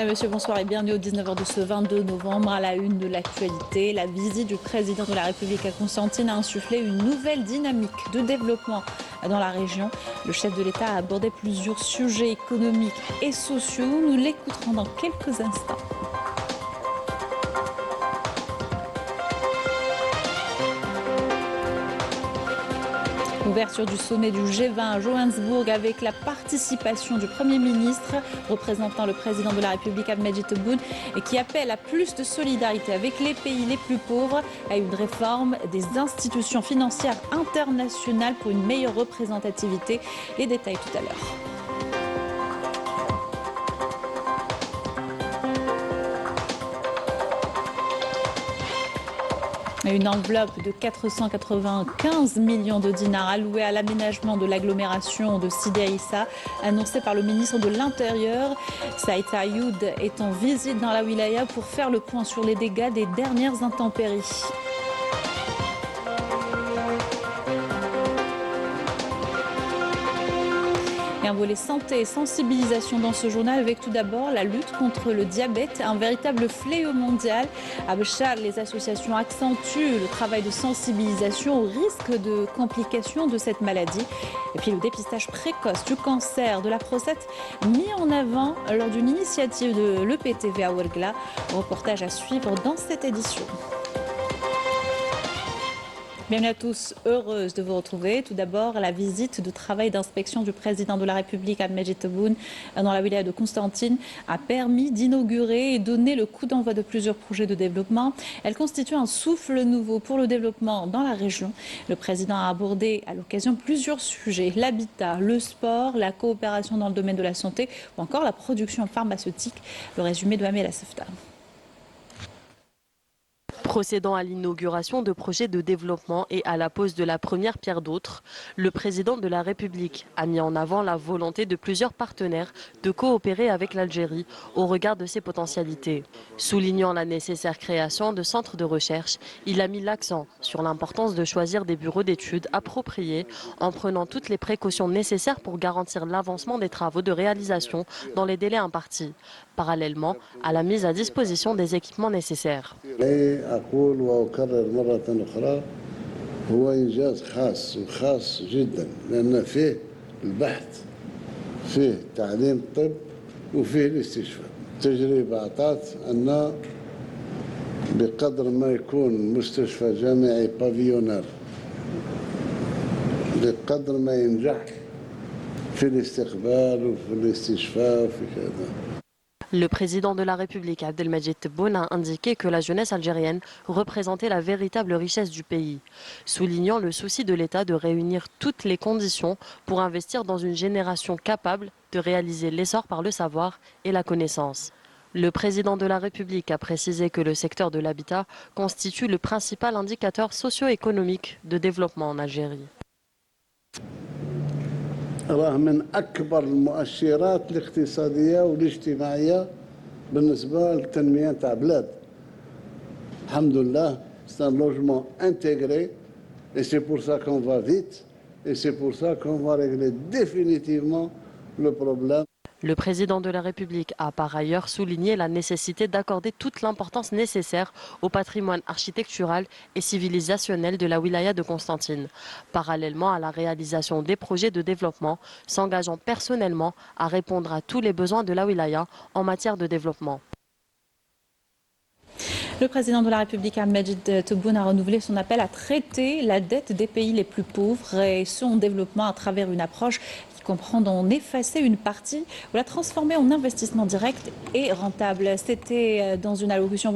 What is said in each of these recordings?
Monsieur, bonsoir et bienvenue au 19h de ce 22 novembre. À la une de l'actualité, la visite du président de la République à Constantine a insufflé une nouvelle dynamique de développement dans la région. Le chef de l'État a abordé plusieurs sujets économiques et sociaux. Nous l'écouterons dans quelques instants. Ouverture du sommet du G20 à Johannesburg avec la participation du Premier ministre représentant le président de la République Abdelmadjid Tebboune et qui appelle à plus de solidarité avec les pays les plus pauvres, à une réforme des institutions financières internationales pour une meilleure représentativité. Les détails tout à l'heure. Une enveloppe de 495 millions de dinars allouée à l'aménagement de l'agglomération de Sidi Aïssa, annoncée par le ministre de l'Intérieur. Saïd Ayoud est en visite dans la wilaya pour faire le point sur les dégâts des dernières intempéries. Et un volet santé et sensibilisation dans ce journal avec tout d'abord la lutte contre le diabète, un véritable fléau mondial. À Béchar, les associations accentuent le travail de sensibilisation au risque de complications de cette maladie. Et puis le dépistage précoce du cancer de la prostate mis en avant lors d'une initiative de l'EPTV à Ouergla. Reportage à suivre dans cette édition. Bienvenue à tous, heureuse de vous retrouver. Tout d'abord, la visite de travail d'inspection du président de la République, Abdelmadjid Tebboune, dans la wilaya de Constantine, a permis d'inaugurer et donner le coup d'envoi de plusieurs projets de développement. Elle constitue un souffle nouveau pour le développement dans la région. Le président a abordé à l'occasion plusieurs sujets, l'habitat, le sport, la coopération dans le domaine de la santé ou encore la production pharmaceutique. Le résumé de Amel Assefta. Procédant à l'inauguration de projets de développement et à la pose de la première pierre d'autres, le président de la République a mis en avant la volonté de plusieurs partenaires de coopérer avec l'Algérie au regard de ses potentialités. Soulignant la nécessaire création de centres de recherche, il a mis l'accent sur l'importance de choisir des bureaux d'études appropriés en prenant toutes les précautions nécessaires pour garantir l'avancement des travaux de réalisation dans les délais impartis, parallèlement à la mise à disposition des équipements nécessaires. أقول وأكرر مرة أخرى هو إنجاز خاص وخاص جدا لأن فيه البحث فيه تعليم الطب وفيه الاستشفاء. التجربة أعطت أن بقدر ما يكون مستشفى جامعي بافيونر بقدر ما ينجح في الاستقبال وفي الاستشفاء وفي كذا. Le président de la République, Abdelmadjid Tebboune, a indiqué que la jeunesse algérienne représentait la véritable richesse du pays, soulignant le souci de l'État de réunir toutes les conditions pour investir dans une génération capable de réaliser l'essor par le savoir et la connaissance. Le président de la République a précisé que le secteur de l'habitat constitue le principal indicateur socio-économique de développement en Algérie. راه من أكبر المؤشرات الاقتصادية والاجتماعية بالنسبة للتنمية تاع بلاد. الحمد لله, c'est un logement intégré et c'est pour ça qu'on va vite et c'est pour ça qu'on va régler définitivement le problème. Le président de la République a par ailleurs souligné la nécessité d'accorder toute l'importance nécessaire au patrimoine architectural et civilisationnel de la wilaya de Constantine, parallèlement à la réalisation des projets de développement, s'engageant personnellement à répondre à tous les besoins de la wilaya en matière de développement. Le président de la République, Abdelmadjid Tebboune, a renouvelé son appel à traiter la dette des pays les plus pauvres et son développement à travers une approche qui comprend d'en effacer une partie ou la transformer en investissement direct et rentable. C'était dans une allocution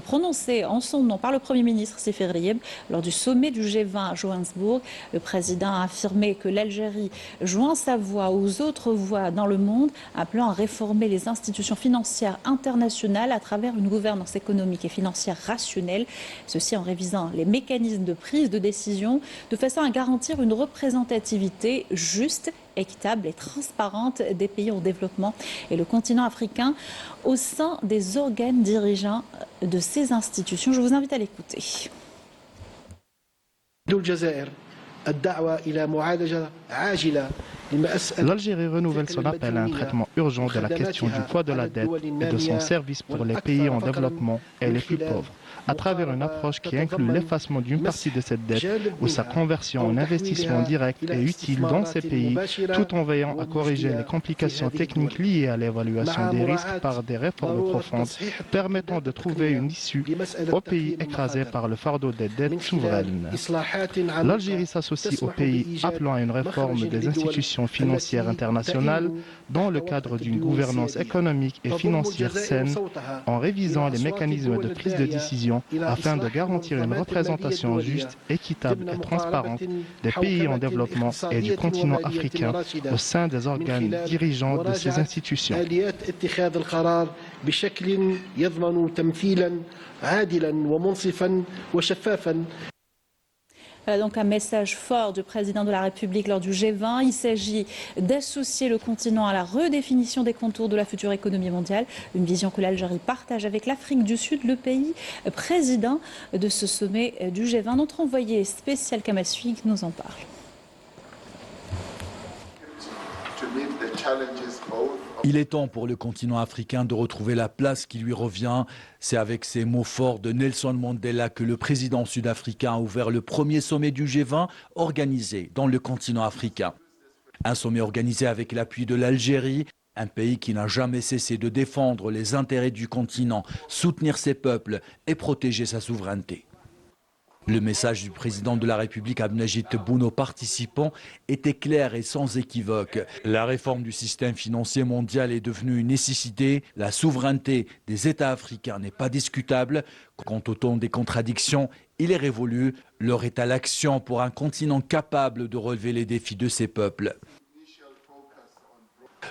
prononcée en son nom par le Premier ministre Sifir Rieb lors du sommet du G20 à Johannesburg. Le président a affirmé que l'Algérie joint sa voix aux autres voix dans le monde, appelant à réformer les institutions financières internationales à travers une gouvernance économique et financière rationnelle, ceci en révisant les mécanismes de prise de décision de façon à garantir une représentativité juste, équitable et transparente des pays en développement et le continent africain au sein des organes dirigeants de ces institutions. Je vous invite à l'écouter. الجزائر الدعوة إلى معالجة عاجلة L'Algérie renouvelle son appel à un traitement urgent de la question du poids de la dette et de son service pour les pays en développement et les plus pauvres, à travers une approche qui inclut l'effacement d'une partie de cette dette ou sa conversion en investissement direct et utile dans ces pays, tout en veillant à corriger les complications techniques liées à l'évaluation des risques par des réformes profondes permettant de trouver une issue aux pays écrasés par le fardeau des dettes souveraines. L'Algérie s'associe aux pays appelant à une réforme des institutions financières internationales dans le cadre d'une gouvernance économique et financière saine, en révisant les mécanismes de prise de décision afin de garantir une représentation juste, équitable et transparente des pays en développement et du continent africain au sein des organes dirigeants de ces institutions. Voilà donc un message fort du président de la République lors du G20. Il s'agit d'associer le continent à la redéfinition des contours de la future économie mondiale, une vision que l'Algérie partage avec l'Afrique du Sud, le pays président de ce sommet du G20. Notre envoyé spécial Kamal Suig nous en parle. Il est temps pour le continent africain de retrouver la place qui lui revient. C'est avec ces mots forts de Nelson Mandela que le président sud-africain a ouvert le premier sommet du G20 organisé dans le continent africain. Un sommet organisé avec l'appui de l'Algérie, un pays qui n'a jamais cessé de défendre les intérêts du continent, soutenir ses peuples et protéger sa souveraineté. Le message du président de la République Abdelmadjid Tebboune aux participants était clair et sans équivoque. La réforme du système financier mondial est devenue une nécessité. La souveraineté des États africains n'est pas discutable. Quant au ton des contradictions, il est révolu. L'heure est à l'action pour un continent capable de relever les défis de ses peuples.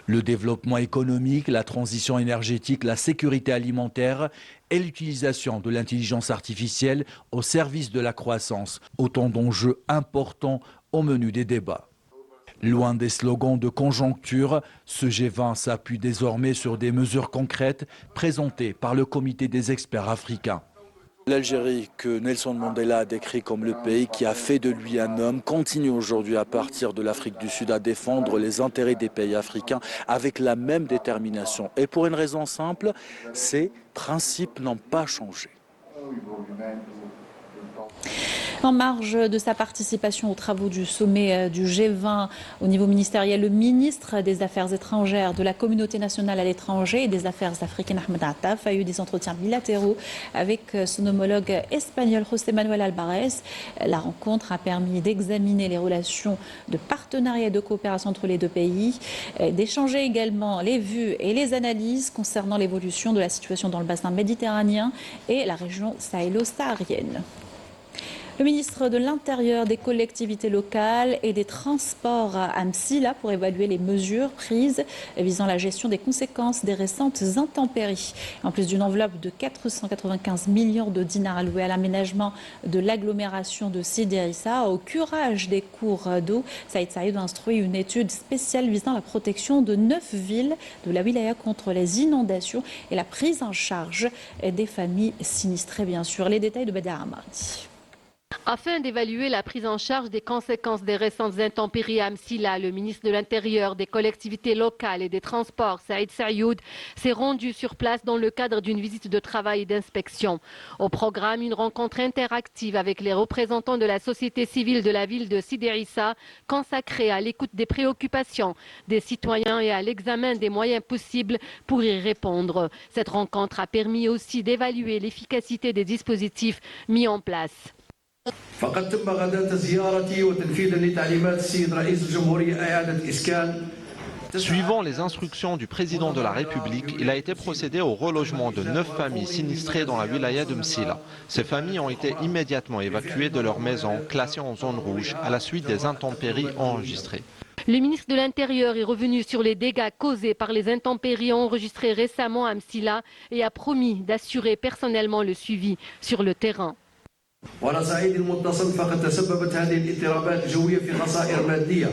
Le développement économique, la transition énergétique, la sécurité alimentaire et l'utilisation de l'intelligence artificielle au service de la croissance. Autant d'enjeux importants au menu des débats. Loin des slogans de conjoncture, ce G20 s'appuie désormais sur des mesures concrètes présentées par le comité des experts africains. L'Algérie, que Nelson Mandela a décrit comme le pays qui a fait de lui un homme, continue aujourd'hui à partir de l'Afrique du Sud à défendre les intérêts des pays africains avec la même détermination. Et pour une raison simple, ces principes n'ont pas changé. En marge de sa participation aux travaux du sommet du G20 au niveau ministériel, le ministre des Affaires étrangères de la communauté nationale à l'étranger et des Affaires africaines, Ahmed Attaf, a eu des entretiens bilatéraux avec son homologue espagnol, José Manuel Alvarez. La rencontre a permis d'examiner les relations de partenariat et de coopération entre les deux pays, d'échanger également les vues et les analyses concernant l'évolution de la situation dans le bassin méditerranéen et la région sahélo-saharienne. Le ministre de l'Intérieur, des collectivités locales et des transports à Msila pour évaluer les mesures prises visant la gestion des conséquences des récentes intempéries. En plus d'une enveloppe de 495 millions de dinars alloués à l'aménagement de l'agglomération de Sidi Issa, au curage des cours d'eau, Saïd Saïd a instruit une étude spéciale visant la protection de 9 villes de la wilaya contre les inondations et la prise en charge des familles sinistrées, bien sûr. Les détails de Badia Amardi. Afin d'évaluer la prise en charge des conséquences des récentes intempéries à Msila, le ministre de l'Intérieur, des collectivités locales et des Transports, Saïd Saïd, s'est rendu sur place dans le cadre d'une visite de travail et d'inspection. Au programme, une rencontre interactive avec les représentants de la société civile de la ville de Sidi Issa, consacrée à l'écoute des préoccupations des citoyens et à l'examen des moyens possibles pour y répondre. Cette rencontre a permis aussi d'évaluer l'efficacité des dispositifs mis en place. فقد تم غدا زيارتي وتنفيذا لتعليمات السيد رئيس الجمهورية إعادة إسكان. Suivant les instructions du président de la République, il a été procédé au relogement de 9 familles sinistrées dans la wilaya de Msila. Ces familles ont été immédiatement évacuées de leurs maisons classées en zone rouge à la suite des intempéries enregistrées. Le ministre de l'Intérieur est revenu sur les dégâts causés par les intempéries enregistrées récemment à Msila et a promis d'assurer personnellement le suivi sur le terrain. وعلى صعيد المتصل فقد تسببت هذه الاضطرابات الجوية في خسائر مادية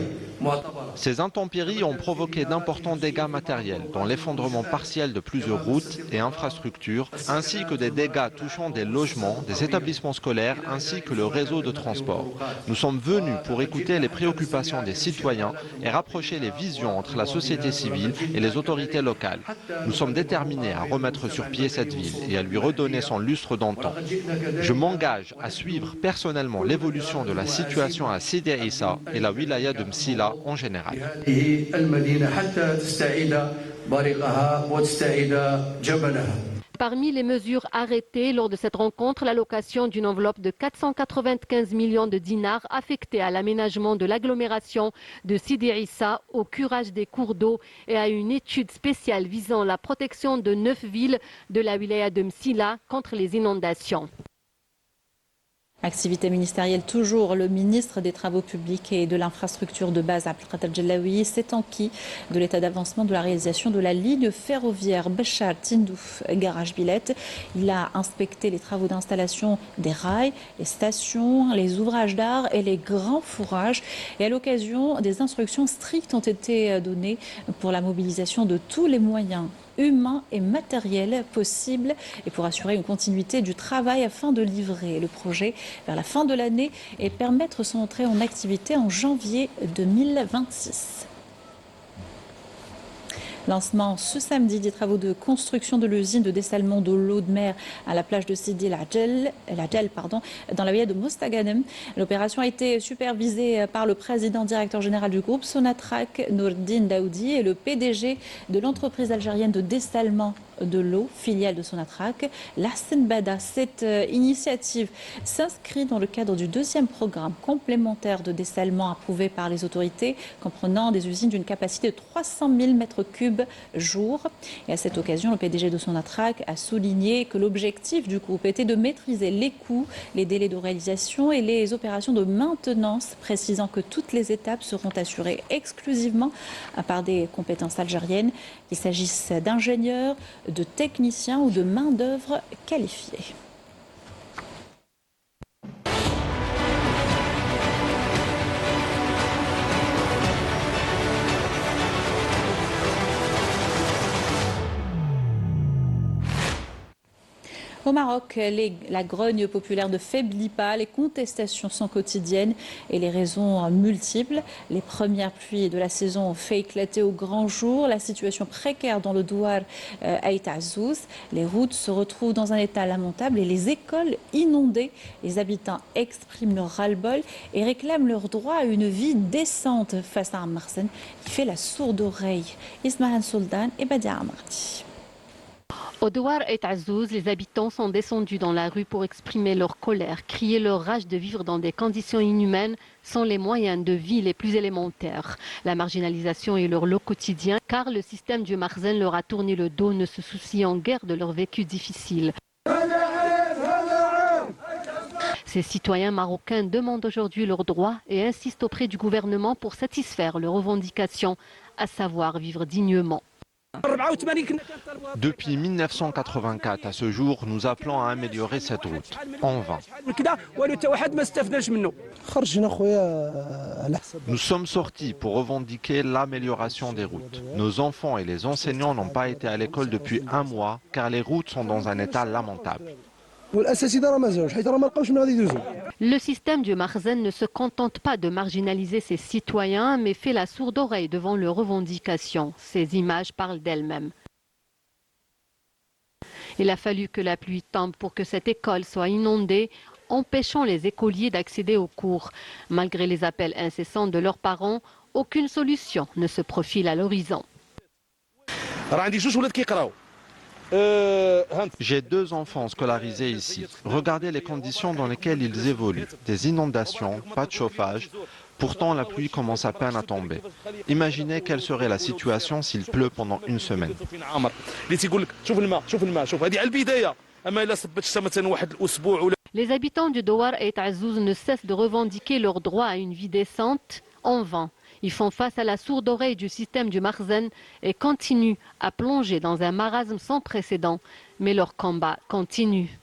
Ces intempéries ont provoqué d'importants dégâts matériels, dont l'effondrement partiel de plusieurs routes et infrastructures, ainsi que des dégâts touchant des logements, des établissements scolaires, ainsi que le réseau de transport. Nous sommes venus pour écouter les préoccupations des citoyens et rapprocher les visions entre la société civile et les autorités locales. Nous sommes déterminés à remettre sur pied cette ville et à lui redonner son lustre d'antan. Je m'engage à suivre personnellement l'évolution de la situation à Sidi Issa et la wilaya de Msila en général. Parmi les mesures arrêtées lors de cette rencontre, l'allocation d'une enveloppe de 495 millions de dinars affectée à l'aménagement de l'agglomération de Sidi Issa, au curage des cours d'eau et à une étude spéciale visant la protection de 9 villes de la wilaya de Msila contre les inondations. Activité ministérielle toujours, le ministre des Travaux publics et de l'infrastructure de base, Abdelkader Djelaoui, s'est enquis de l'état d'avancement de la réalisation de la ligne ferroviaire Béchar-Tindouf-Garage-Billet. Il a inspecté les travaux d'installation des rails, les stations, les ouvrages d'art et les grands fourrages. Et à l'occasion, des instructions strictes ont été données pour la mobilisation de tous les moyens humains et matériels possibles et pour assurer une continuité du travail afin de livrer le projet vers la fin de l'année et permettre son entrée en activité en janvier 2026. Lancement ce samedi des travaux de construction de l'usine de dessalement de l'eau de mer à la plage de Sidi Lajel, dans la wilaya de Mostaganem. L'opération a été supervisée par le président directeur général du groupe Sonatrach, Nourdine Daoudi, et le PDG de l'entreprise algérienne de dessalement de l'eau, filiale de Sonatrach, Lassen Bada. Cette initiative s'inscrit dans le cadre du deuxième programme complémentaire de dessalement approuvé par les autorités, comprenant des usines d'une capacité de 300 000 m3 jour. Et à cette occasion, le PDG de Sonatrach a souligné que l'objectif du groupe était de maîtriser les coûts, les délais de réalisation et les opérations de maintenance, précisant que toutes les étapes seront assurées exclusivement par des compétences algériennes, qu'il s'agisse d'ingénieurs, de techniciens ou de main-d'œuvre qualifiée. Au Maroc, la grogne populaire ne faiblit pas, les contestations sont quotidiennes et les raisons multiples. Les premières pluies de la saison ont fait éclater au grand jour la situation précaire dans le douar Aït Azzouz. Les routes se retrouvent dans un état lamentable et les écoles inondées. Les habitants expriment leur ras-le-bol et réclament leur droit à une vie décente face à un Marsen qui fait la sourde oreille. Ismahan Soldan et Badia Amardi. Au douar Aït Azzouz, les habitants sont descendus dans la rue pour exprimer leur colère, crier leur rage de vivre dans des conditions inhumaines sans les moyens de vie les plus élémentaires. La marginalisation est leur lot quotidien car le système du Marzen leur a tourné le dos, ne se souciant guère de leur vécu difficile. Ces citoyens marocains demandent aujourd'hui leurs droits et insistent auprès du gouvernement pour satisfaire leurs revendications, à savoir vivre dignement. Depuis 1984 à ce jour, nous appelons à améliorer cette route. En vain. Nous sommes sortis pour revendiquer l'amélioration des routes. Nos enfants et les enseignants n'ont pas été à l'école depuis un mois car les routes sont dans un état lamentable. Le système du Marzen ne se contente pas de marginaliser ses citoyens, mais fait la sourde oreille devant leurs revendications. Ces images parlent d'elles-mêmes. Il a fallu que la pluie tombe pour que cette école soit inondée, empêchant les écoliers d'accéder aux cours. Malgré les appels incessants de leurs parents, aucune solution ne se profile à l'horizon. J'ai 2 enfants scolarisés ici. Regardez les conditions dans lesquelles ils évoluent. Des inondations, pas de chauffage. Pourtant, la pluie commence à peine à tomber. Imaginez quelle serait la situation s'il pleut pendant une semaine. Les habitants du douar Aït Azzouz ne cessent de revendiquer leur droit à une vie décente en vain. Ils font face à la sourde oreille du système du Marzen et continuent à plonger dans un marasme sans précédent. Mais leur combat continue.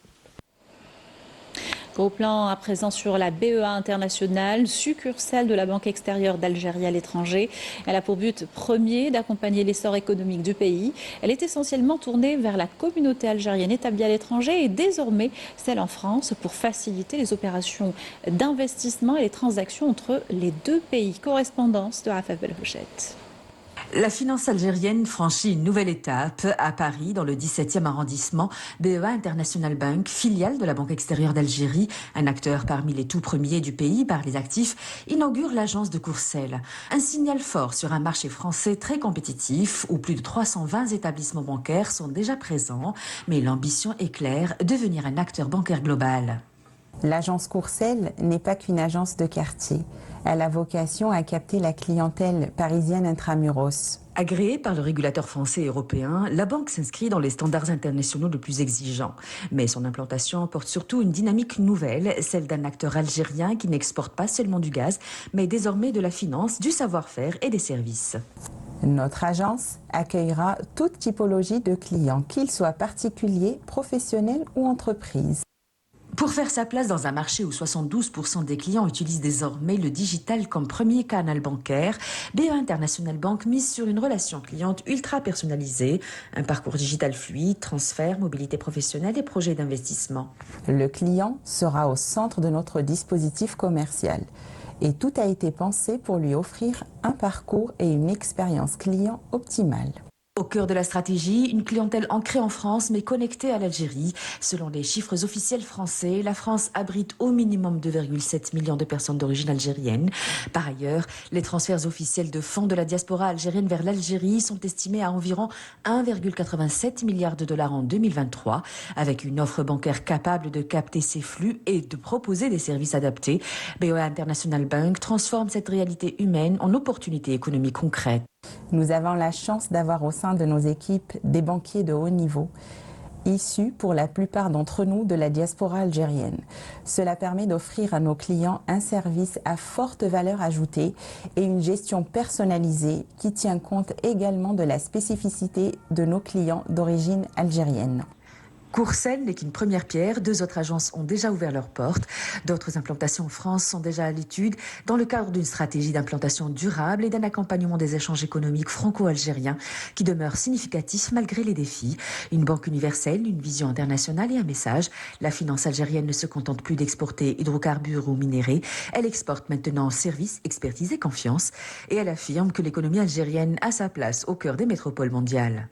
Au plan à présent sur la BEA internationale, succursale de la Banque extérieure d'Algérie à l'étranger. Elle a pour but premier d'accompagner l'essor économique du pays. Elle est essentiellement tournée vers la communauté algérienne établie à l'étranger et désormais celle en France pour faciliter les opérations d'investissement et les transactions entre les deux pays. Correspondance de Afaf Belhouchet. La finance algérienne franchit une nouvelle étape à Paris, dans le 17e arrondissement. BEA International Bank, filiale de la Banque extérieure d'Algérie, un acteur parmi les tout premiers du pays par les actifs, inaugure l'agence de Courcelles. Un signal fort sur un marché français très compétitif où plus de 320 établissements bancaires sont déjà présents. Mais l'ambition est claire, devenir un acteur bancaire global. L'agence Courcelles n'est pas qu'une agence de quartier. Elle a vocation à capter la clientèle parisienne intramuros. Agréée par le régulateur français et européen, la banque s'inscrit dans les standards internationaux les plus exigeants. Mais son implantation porte surtout une dynamique nouvelle, celle d'un acteur algérien qui n'exporte pas seulement du gaz, mais désormais de la finance, du savoir-faire et des services. Notre agence accueillera toute typologie de clients, qu'ils soient particuliers, professionnels ou entreprises. Pour faire sa place dans un marché où 72% des clients utilisent désormais le digital comme premier canal bancaire, BEA International Bank mise sur une relation cliente ultra personnalisée, un parcours digital fluide, transfert, mobilité professionnelle et projets d'investissement. Le client sera au centre de notre dispositif commercial et tout a été pensé pour lui offrir un parcours et une expérience client optimale. Au cœur de la stratégie, une clientèle ancrée en France mais connectée à l'Algérie. Selon les chiffres officiels français, la France abrite au minimum 2,7 millions de personnes d'origine algérienne. Par ailleurs, les transferts officiels de fonds de la diaspora algérienne vers l'Algérie sont estimés à environ 1,87 milliard de dollars en 2023, avec une offre bancaire capable de capter ces flux et de proposer des services adaptés. BEA International Bank transforme cette réalité humaine en opportunités économiques concrètes. Nous avons la chance d'avoir au sein de nos équipes des banquiers de haut niveau, issus pour la plupart d'entre nous de la diaspora algérienne. Cela permet d'offrir à nos clients un service à forte valeur ajoutée et une gestion personnalisée qui tient compte également de la spécificité de nos clients d'origine algérienne. Courcelles n'est qu'une première pierre. 2 autres agences ont déjà ouvert leurs portes. D'autres implantations en France sont déjà à l'étude dans le cadre d'une stratégie d'implantation durable et d'un accompagnement des échanges économiques franco-algériens qui demeurent significatifs malgré les défis. Une banque universelle, une vision internationale et un message. La finance algérienne ne se contente plus d'exporter hydrocarbures ou minéraux. Elle exporte maintenant services, expertise et confiance. Et elle affirme que l'économie algérienne a sa place au cœur des métropoles mondiales.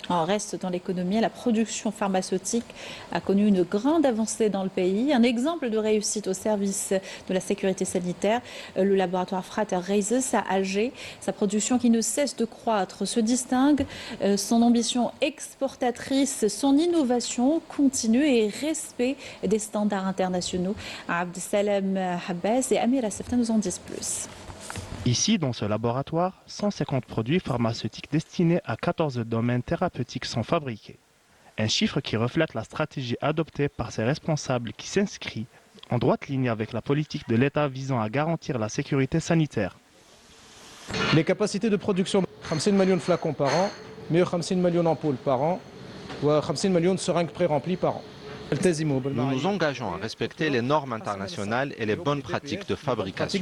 On reste dans l'économie. La production pharmaceutique a connu une grande avancée dans le pays. Un exemple de réussite au service de la sécurité sanitaire, le laboratoire Frater Reises à Alger. Sa production qui ne cesse de croître se distingue. Son ambition exportatrice, son innovation continue et respect des standards internationaux. Abdesalem Habbas et Amira Sefta nous en disent plus. Ici, dans ce laboratoire, 150 produits pharmaceutiques destinés à 14 domaines thérapeutiques sont fabriqués. Un chiffre qui reflète la stratégie adoptée par ses responsables qui s'inscrit en droite ligne avec la politique de l'État visant à garantir la sécurité sanitaire. Les capacités de production, 50 millions de flacons par an, 150 millions d'ampoules par an, ou 50 millions de seringues pré-remplies par an. Nous nous engageons à respecter les normes internationales et les bonnes pratiques de fabrication.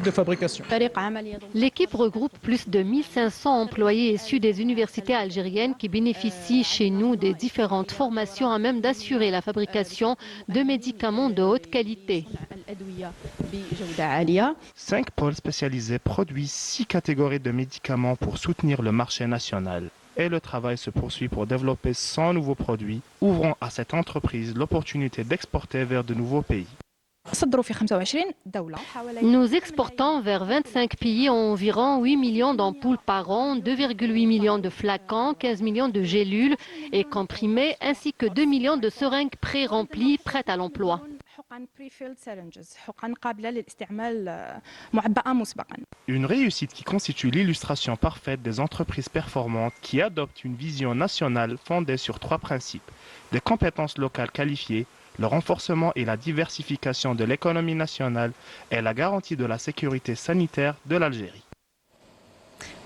L'équipe regroupe plus de 1500 employés issus des universités algériennes qui bénéficient chez nous des différentes formations à même d'assurer la fabrication de médicaments de haute qualité. 5 pôles spécialisés produisent 6 catégories de médicaments pour soutenir le marché national. Et le travail se poursuit pour développer 100 nouveaux produits, ouvrant à cette entreprise l'opportunité d'exporter vers de nouveaux pays. Nous exportons vers 25 pays environ 8 millions d'ampoules par an, 2,8 millions de flacons, 15 millions de gélules et comprimés, ainsi que 2 millions de seringues pré-remplies prêtes à l'emploi. Une réussite qui constitue l'illustration parfaite des entreprises performantes qui adoptent une vision nationale fondée sur 3 principes: des compétences locales qualifiées, le renforcement et la diversification de l'économie nationale et la garantie de la sécurité sanitaire de l'Algérie.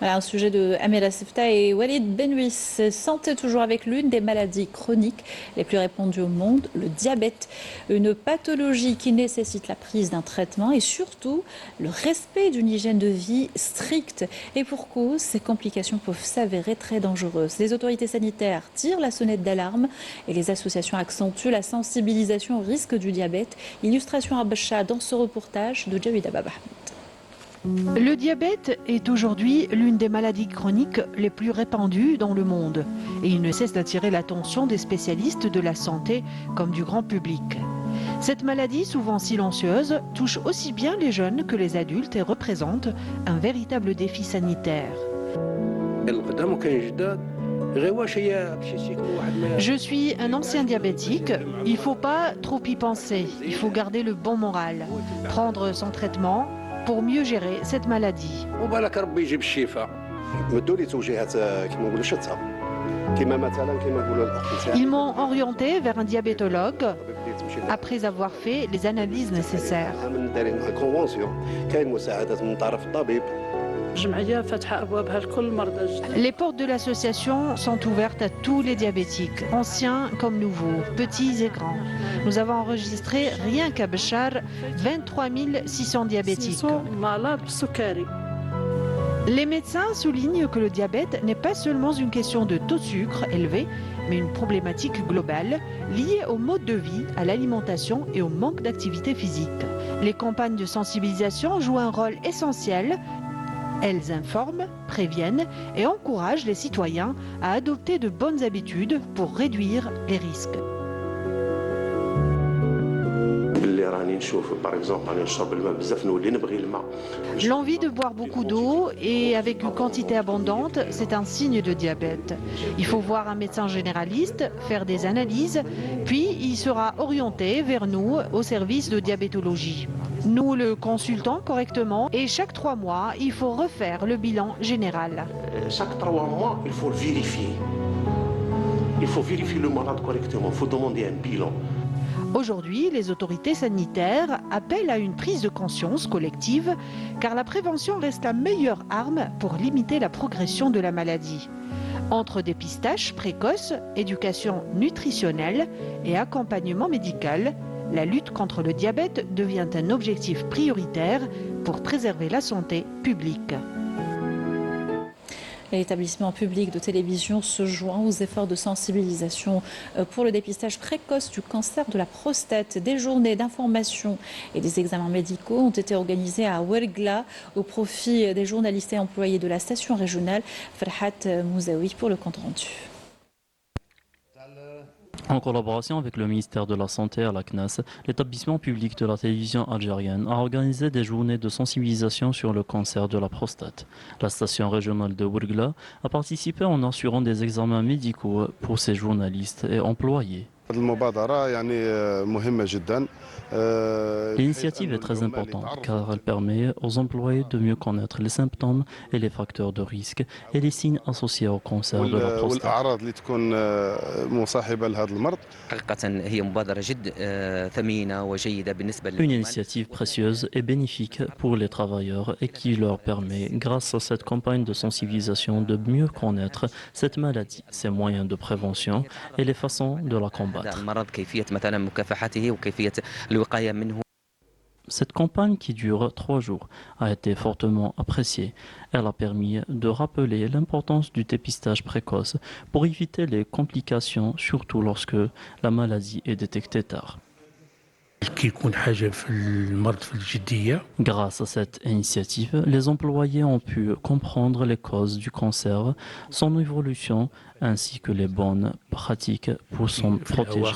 Voilà un sujet de Amira Sefta et Walid Benouis. Santé toujours avec l'une des maladies chroniques les plus répandues au monde, le diabète. Une pathologie qui nécessite la prise d'un traitement et surtout le respect d'une hygiène de vie stricte. Et pour cause, ces complications peuvent s'avérer très dangereuses. Les autorités sanitaires tirent la sonnette d'alarme et les associations accentuent la sensibilisation au risque du diabète. Illustration à Bacha dans ce reportage de Jawida Baba. Le diabète est aujourd'hui l'une des maladies chroniques les plus répandues dans le monde et il ne cesse d'attirer l'attention des spécialistes de la santé comme du grand public. Cette maladie, souvent silencieuse, touche aussi bien les jeunes que les adultes et représente un véritable défi sanitaire. Je suis un ancien diabétique, il ne faut pas trop y penser, il faut garder le bon moral, prendre son traitement pour mieux gérer cette maladie. Ils m'ont orienté vers un diabétologue après avoir fait les analyses nécessaires. Les portes de l'association sont ouvertes à tous les diabétiques, anciens comme nouveaux, petits et grands. Nous avons enregistré rien qu'à Béchar 23 600 diabétiques. Les médecins soulignent que le diabète n'est pas seulement une question de taux de sucre élevé, mais une problématique globale liée au mode de vie, à l'alimentation et au manque d'activité physique. Les campagnes de sensibilisation jouent un rôle essentiel. Elles informent, préviennent et encouragent les citoyens à adopter de bonnes habitudes pour réduire les risques. L'envie de boire beaucoup d'eau et avec une quantité abondante, c'est un signe de diabète. Il faut voir un médecin généraliste, faire des analyses, puis il sera orienté vers nous au service de diabétologie. Nous le consultons correctement et chaque 3 mois, il faut refaire le bilan général. Chaque 3 mois, il faut vérifier. Il faut vérifier le malade correctement, il faut demander un bilan. Aujourd'hui, les autorités sanitaires appellent à une prise de conscience collective car la prévention reste la meilleure arme pour limiter la progression de la maladie. Entre dépistage précoce, éducation nutritionnelle et accompagnement médical, la lutte contre le diabète devient un objectif prioritaire pour préserver la santé publique. L'établissement public de télévision se joint aux efforts de sensibilisation pour le dépistage précoce du cancer de la prostate. Des journées d'information et des examens médicaux ont été organisés à Ouergla au profit des journalistes et employés de la station régionale. Farhat Mouzaoui pour le compte-rendu. En collaboration avec le ministère de la Santé à la CNAS, l'établissement public de la télévision algérienne a organisé des journées de sensibilisation sur le cancer de la prostate. La station régionale de Ouergla a participé en assurant des examens médicaux pour ses journalistes et employés. L'initiative est très importante car elle permet aux employés de mieux connaître les symptômes et les facteurs de risque et les signes associés au cancer de la prostate. Une initiative précieuse et bénéfique pour les travailleurs et qui leur permet, grâce à cette campagne de sensibilisation, de mieux connaître cette maladie, ses moyens de prévention et les façons de la combattre. Cette campagne qui dure 3 jours a été fortement appréciée. Elle a permis de rappeler l'importance du dépistage précoce pour éviter les complications, surtout lorsque la maladie est détectée tard. Grâce à cette initiative, les employés ont pu comprendre les causes du cancer, son évolution ainsi que les bonnes pratiques pour s'en protéger.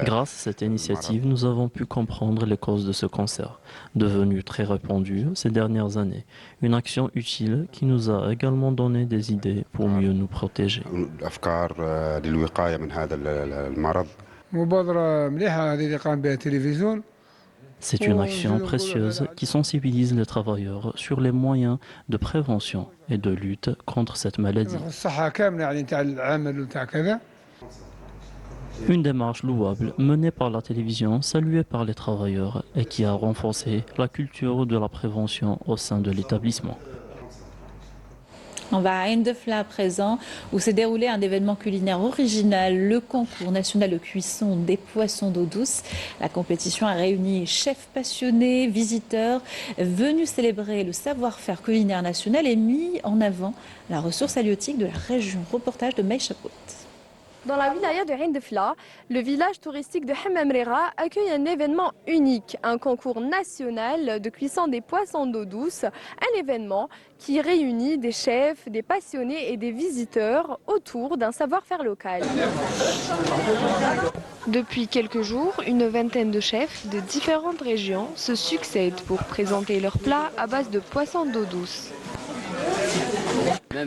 Grâce à cette initiative, nous avons pu comprendre les causes de ce cancer, devenu très répandu ces dernières années. Une action utile qui nous a également donné des idées pour mieux nous protéger. C'est une action précieuse qui sensibilise les travailleurs sur les moyens de prévention et de lutte contre cette maladie. Une démarche louable menée par la télévision, saluée par les travailleurs et qui a renforcé la culture de la prévention au sein de l'établissement. On va à Ain Defla à présent, où s'est déroulé un événement culinaire original, le concours national de cuisson des poissons d'eau douce. La compétition a réuni chefs passionnés, visiteurs, venus célébrer le savoir-faire culinaire national et mis en avant la ressource halieutique de la région. Reportage de May Chapout. Dans la wilaya de Ain Defla, le village touristique de Hammam Rera accueille un événement unique, un concours national de cuisson des poissons d'eau douce, un événement qui réunit des chefs, des passionnés et des visiteurs autour d'un savoir-faire local. Depuis quelques jours, une vingtaine de chefs de différentes régions se succèdent pour présenter leurs plats à base de poissons d'eau douce.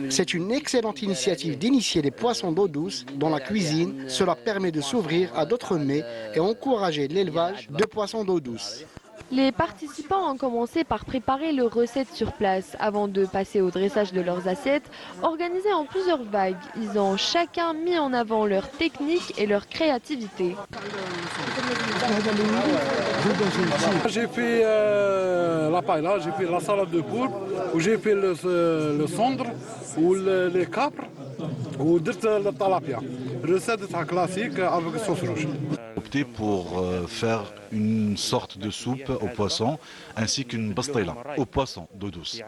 C'est une excellente initiative d'initier les poissons d'eau douce dans la cuisine. Cela permet de s'ouvrir à d'autres mets et encourager l'élevage de poissons d'eau douce. Les participants ont commencé par préparer leurs recettes sur place avant de passer au dressage de leurs assiettes, organisées en plusieurs vagues. Ils ont chacun mis en avant leur technique et leur créativité. J'ai fait la paella, j'ai fait la salade de poule, j'ai fait le cendre, ou les capres, ou le talapia. Recette classique avec sauce rouge. Opté pour faire une sorte de soupe au poisson ainsi qu'une bastela au poisson d'eau douce.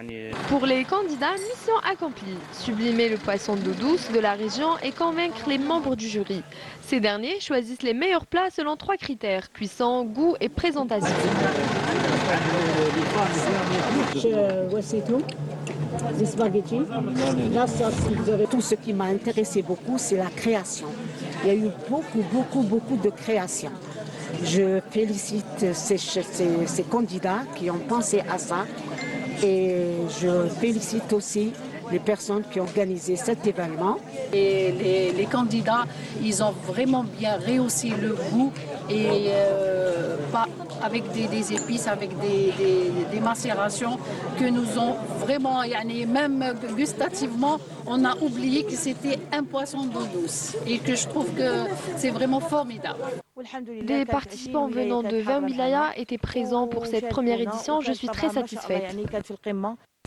Pour les candidats, mission accomplie. Sublimer le poisson d'eau douce de la région et convaincre les membres du jury. Ces derniers choisissent les meilleurs plats selon 3 critères: cuisson, goût et présentation. Voici tout. Des spaghettis. Là, tout ce qui m'a intéressé beaucoup, c'est la création. Il y a eu beaucoup de création. Je félicite ces candidats qui ont pensé à ça et je félicite aussi les personnes qui ont organisé cet événement. Et les candidats, ils ont vraiment bien réussi le goût et pas avec des épices, avec des macérations que nous ont vraiment, même gustativement, on a oublié que c'était un poisson d'eau douce et que je trouve que c'est vraiment formidable. Des participants venant de 20 wilayas étaient présents pour cette première édition. Je suis très satisfaite.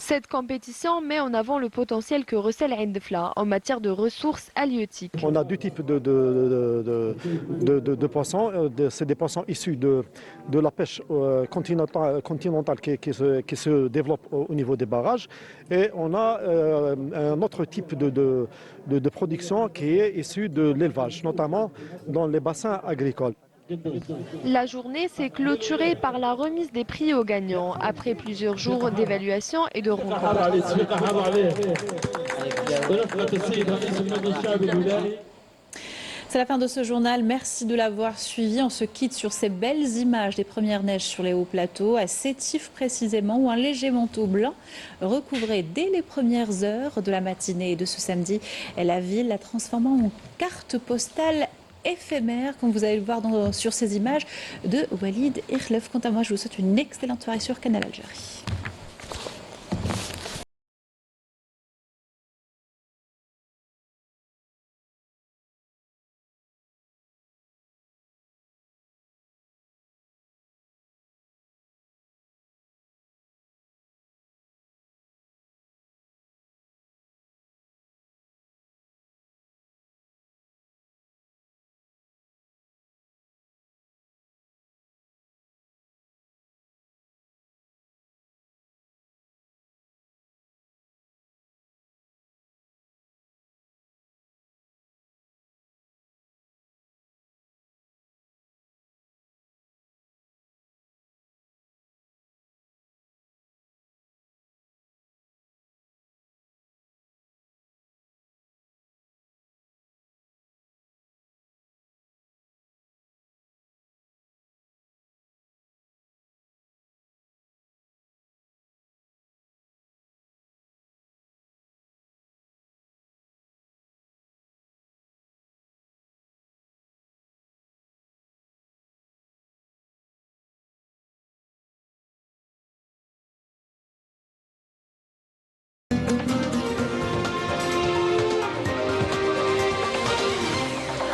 Cette compétition met en avant le potentiel que recèle Ain Defla en matière de ressources halieutiques. On a 2 types de poissons. C'est des poissons issus de la pêche continentale qui se développe au niveau des barrages. Et on a un autre type de production qui est issu de l'élevage, notamment dans les bassins agricoles. La journée s'est clôturée par la remise des prix aux gagnants, après plusieurs jours d'évaluation et de rencontres. C'est la fin de ce journal. Merci de l'avoir suivi. On se quitte sur ces belles images des premières neiges sur les hauts plateaux, à Sétif précisément, où un léger manteau blanc recouvrait dès les premières heures de la matinée de ce samedi la ville, la transformant en carte postale éphémère, comme vous allez le voir sur ces images de Walid Irlef. Quant à moi, je vous souhaite une excellente soirée sur Canal Algérie.